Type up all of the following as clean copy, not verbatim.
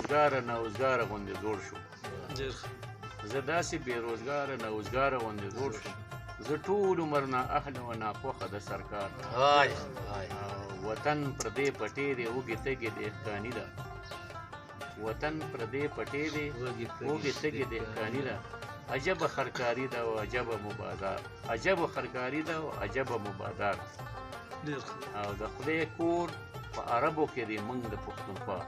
روزګاره ناوزګاره غوندې جوړ شو زه داسې بې روزګاره ناوزګاره غوندې جوړ شوم زه ټول عمر نااهله و ناخوښه د سرکار وطن پردې پټې دی وږې تږې دهقاني ده وطن پردې پټې دی وږې تږې دهقاني ده عجبه خرکاري ده او عجبه مبادار عجبه خرکاري ده او عجبه مبادار او د خدای کور په عربو کې دی موږ د پښتونخوا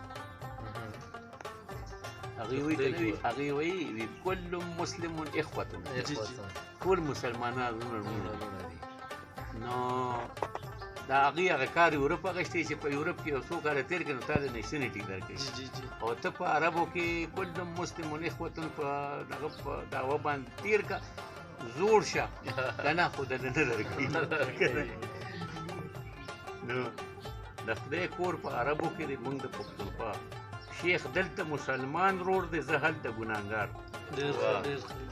هغې وایي کل مسلم اخوتن ټول مسلمانان وروڼه دي نو دا هغه کار یورپ اخیستی چې په یورپ کې یو څو کاله تېر کړي نو تا د نیشنلټي درکوي او ته په عربو کې کل مسلم اخوتن په دغه په دعوه باندې تېر که زوړ شه که نه خو درنه نه درکوي نو د خدای کور په عربو کې دی موږ د پښتونخوا شیخ دلته مسلمان رور دی زه هلته ګناهګار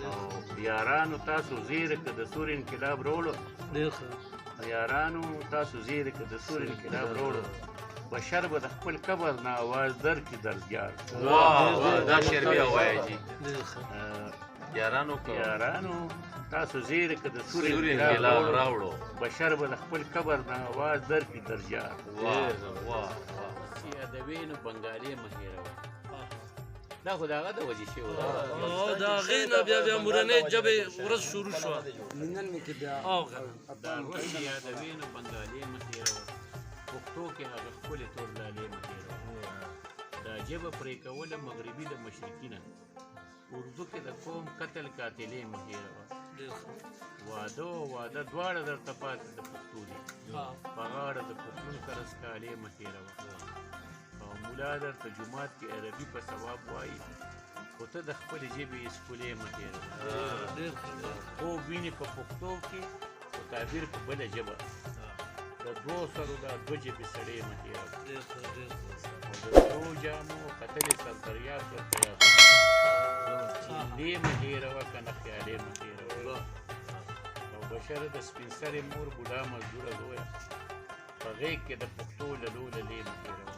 او یارانو تاسو زیره که د سور انقلاب راوړو یارانو تاسو زیره که د سور انقلاب راوړو بشر به د خپل قبر نه آواز درکړي درزګار دا شعر بیا وایه جي یارانو تاسو زیره که د سور انقلاب راوړو بشر به د خپل قبر نه آواز درکړي درزګار یادوي نو بنګالي مه هېروه دا خو د هغه د وجې شوی د هغې نه بیا مورنۍ ژبې ورځ شروع شوه دا روس یادوي نو بنګالي مه هېروه پښتو کې هغه ښکلې تور لالې مه هېروه دا ژبه پرې کوله مغربي د مشرقي نه اردو کې د قوم قتل قاتلې مه هېروه واده او واده دواړه درته پاتې د پښتو دي په غاړه د پښتون کرس کالې مه هېروه او ملا درته جومات کې عربي په ثواب وایي خو ته د خپلې ژبې اسکولې مه هېروه خوب وینې په پښتو کې خو تعبیر په بله ژبه د دوو سرو دا دوه ژبې سړې مه هېروه او د سرو جامو ختلې سردریاب درته یادوم چیندې مه هېروه که نه خیالې مه هېروه او بشر د سپین سرې مور بوډا مزدوره لویه په غېږ کې د پښتو للو للې مه هېروه